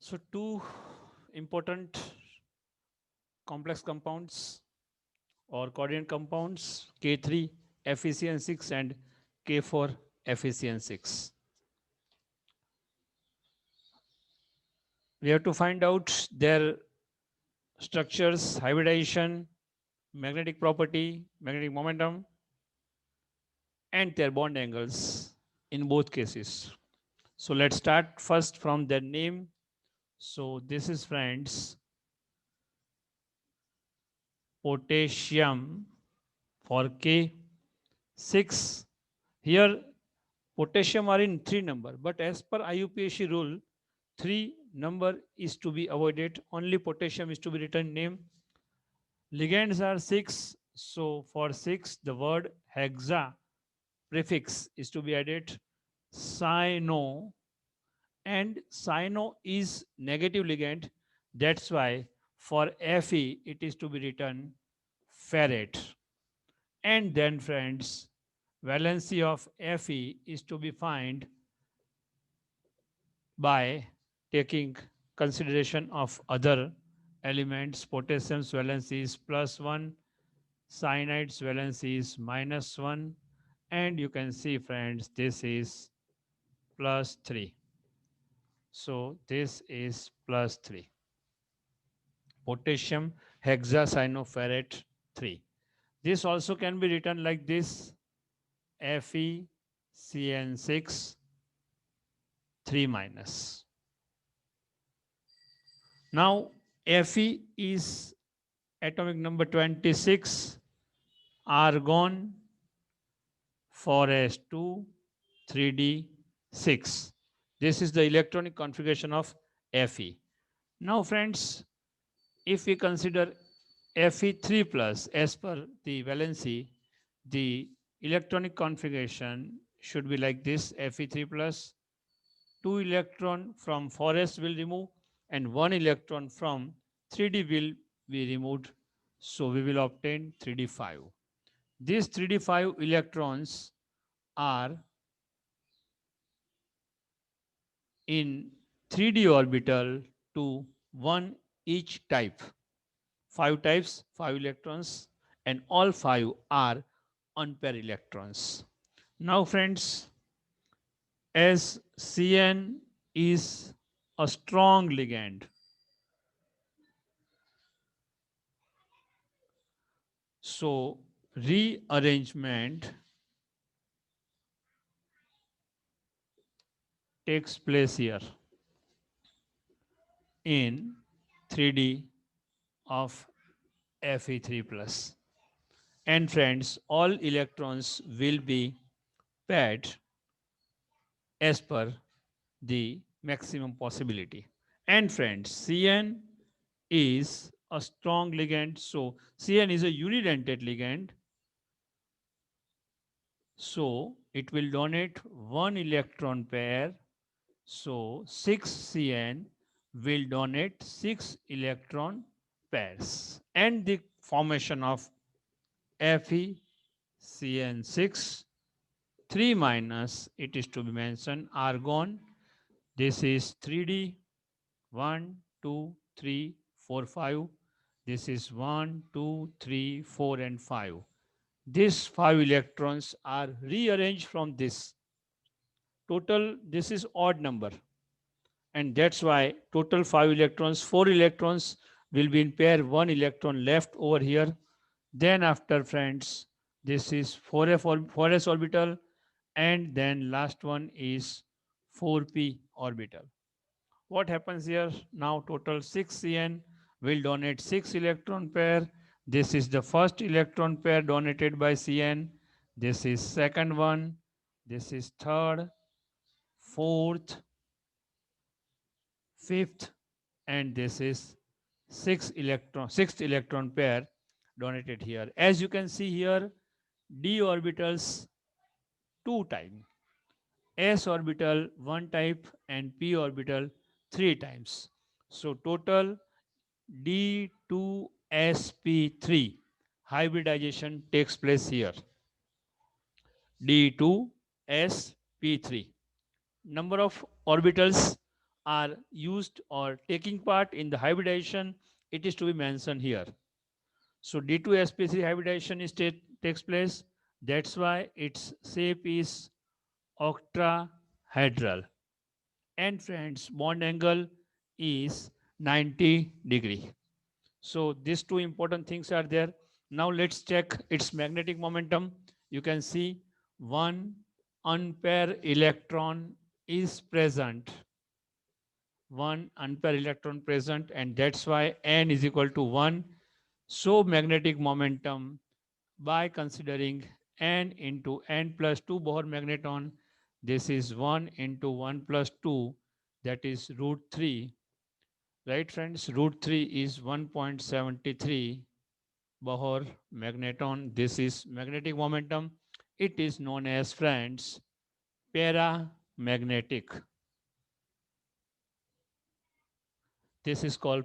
So two important complex compounds or coordinate compounds K3 FeCN6 and K4 FeCN6. We have to find out their structures, hybridization, magnetic property, magnetic momentum, and their bond angles in both cases. So let's start first from their name. So this is friends potassium for K6. Here potassium are in 3 number, but as per IUPAC rule, 3 number is to be avoided. Only potassium is to be written name. Ligands are 6. So for 6, the word hexa prefix is to be added. Cyno, and cyno is negative ligand. That's why for Fe it is to be written ferret. And then friends, valency of Fe is to be found by taking consideration of other elements. Potassium's valency is +1, cyanide's valency is -1, and you can see friends this is +3. So this is +3. Potassium hexacyanoferrate 3. This also can be written like this: FeCN6 3 minus. Now Fe is atomic number 26, argon 4s2 3d6. This is the electronic configuration of Fe. Now friends, if we consider Fe3 plus as per the valency, the electronic configuration should be like this: Fe3 plus, 2 electron from 4s will remove, and 1 electron from 3d will be removed. So we will obtain 3d5. These 3d5 electrons are in 3d orbital to 1 each type. 5 types, 5 electrons, and all 5 are unpaired electrons. Now friends, as Cn is a strong ligand, so rearrangement takes place here in 3d of Fe3 plus. And friends, all electrons will be paired as per the maximum possibility. And friends, Cn is a strong ligand. So Cn is a unidentate ligand. So it will donate 1 electron pair. So 6Cn will donate 6 electron pairs. And the formation of FeCN6 3 minus, it is to be mentioned, argon. This is 3d, 1, 2, 3, 4, 5. This is 1, 2, 3, 4, and 5. These 5 electrons are rearranged from this. Total, this is odd number. And that's why total 5 electrons, 4 electrons will be in pair, 1 electron left over here. Then after friends, this is 4s orbital, and then last one is 4p orbital. What happens here? Now total 6Cn will donate 6 electron pair. This is the first electron pair donated by Cn. This is second one. This is third, fourth, fifth, and this is sixth electron pair donated here. As you can see here, d orbitals 2 times, s orbital 1 type, and p orbital 3 times. So total D2sp3 hybridization takes place here. D2sp3. Number of orbitals are used or taking part in the hybridization, it is to be mentioned here. So D2sp3 hybridization takes place. That's why its shape is octahedral. And friends, bond angle is 90 degree. So these two important things are there. Now let's check its magnetic momentum. You can see one unpaired electron is present, one unpaired electron present, and that's why n is equal to 1. So magnetic momentum, by considering n into n plus 2 Bohr magneton, this is 1 into 1 plus 2, that is root 3. Right, friends? Root 3 is 1.73 Bohr magneton. This is magnetic momentum. It is known as, friends, paramagnetic. This is called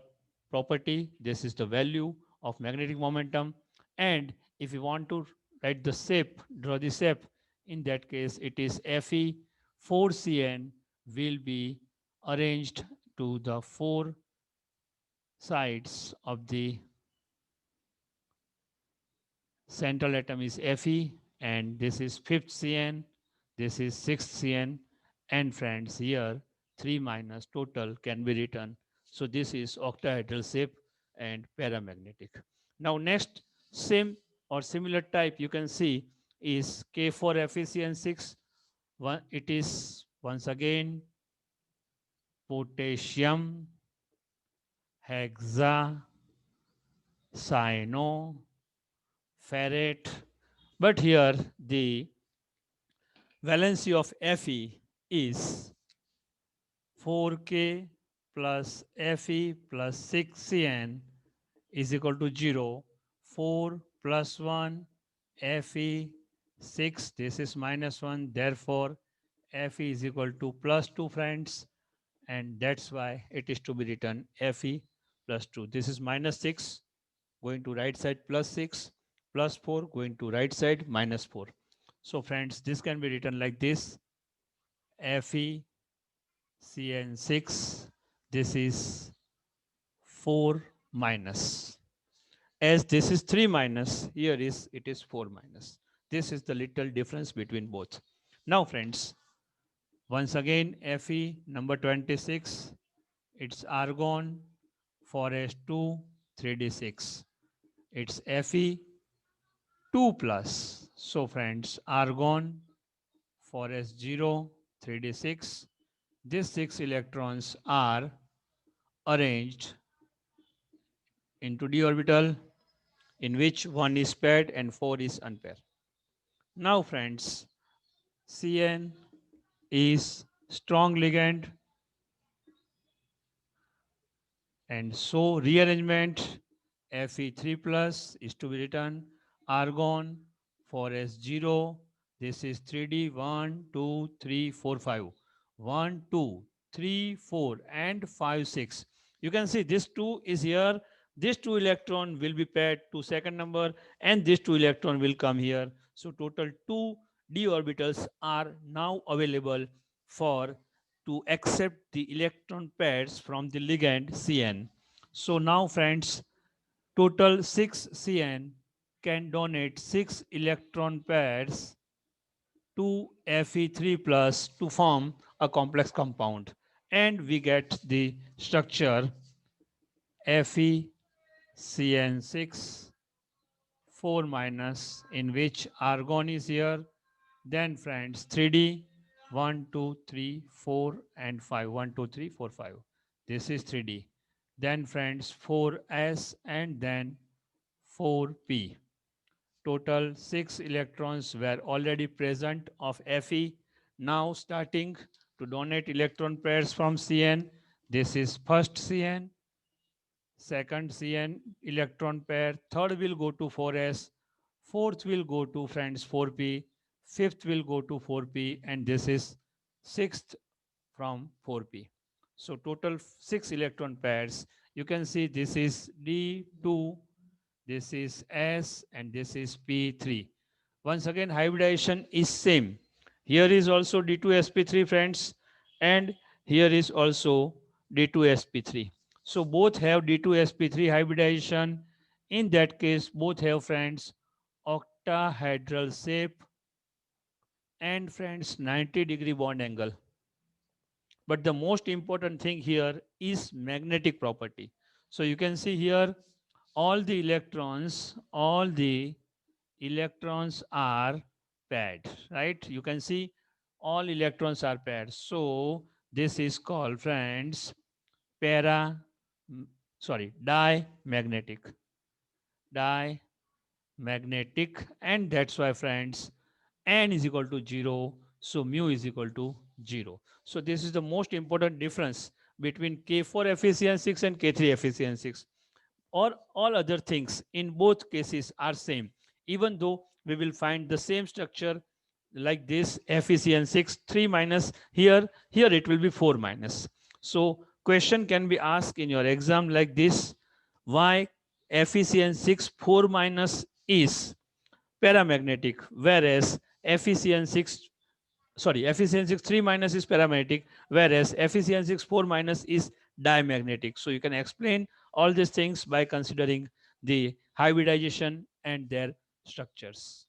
property. This is the value of magnetic momentum. And if you want to write the shape, draw the shape, in that case, it is Fe 4Cn will be arranged to the four sides of the central atom is Fe, and this is fifth Cn, this is sixth Cn, and friends, here 3 minus total can be written. So this is octahedral shape and paramagnetic. Now next, same or similar type you can see is K4FeCN6. It is once again potassium hexacyanoferrate. But here the valency of Fe is 4K plus Fe plus 6Cn is equal to 0. 4 plus 1 Fe 6, this is minus 1. Therefore, Fe is equal to plus 2, friends, and that's why it is to be written Fe plus 2. This is minus 6 going to right side, plus 6 plus 4 going to right side, minus 4. So friends, this can be written like this: Fe Cn6, this is 4 minus. As this is 3 minus, here is it is 4 minus. This is the little difference between both. Now friends, once again Fe number 26, it's argon 4s2 3d6. It's Fe 2 plus. So friends, argon 4s0 3d6. These 6 electrons are arranged into d orbital, in which one is paired and 4 is unpaired. Now friends, Cn is strong ligand, and so rearrangement Fe3 plus is to be written argon 4s0. This is 3d, 1 2 3 4 5, 1 2 3 4 and 5 6. You can see this 2 is here. This 2 electron will be paired to second number, and this 2 electron will come here. So total 2 d orbitals are now available for to accept the electron pairs from the ligand Cn. So now friends, total 6 Cn can donate 6 electron pairs to Fe3 plus to form a complex compound. And we get the structure FeCN6 4 minus, in which argon is here. Then friends, 3D 1 2 3 4 and 5, 1 2 3 4 5. This is 3D. Then friends, 4s and then 4p. Total 6 electrons were already present of Fe. Now starting to donate electron pairs from Cn. This is first Cn, second Cn electron pair, third will go to 4s, fourth will go to friends 4p, fifth will go to 4p, and this is sixth from 4p. So total 6 electron pairs. You can see this is D2, this is S, and this is P3. Once again, hybridization is same. Here is also D2sp3, friends, and Here is also D2sp3. So both have D2sp3 hybridization. In that case, both have friends octahedral shape and friends 90-degree bond angle. But the most important thing here is magnetic property. So you can see here all the electrons are paired, right? You can see all electrons are paired. So this is called friends para, diamagnetic, diamagnetic, and that's why friends n is equal to 0, so mu is equal to 0. So this is the most important difference between K4 Fe6 and K3 Fe6. Or all other things in both cases are same, even though we will find the same structure like this Fe6 3 minus, here it will be 4 minus. So question can be asked in your exam like this: why Fe6 4 minus is paramagnetic, whereas Fe6 Fe6 3 minus is paramagnetic, whereas Fe6 4 minus is diamagnetic. So you can explain all these things by considering the hybridization and their structures.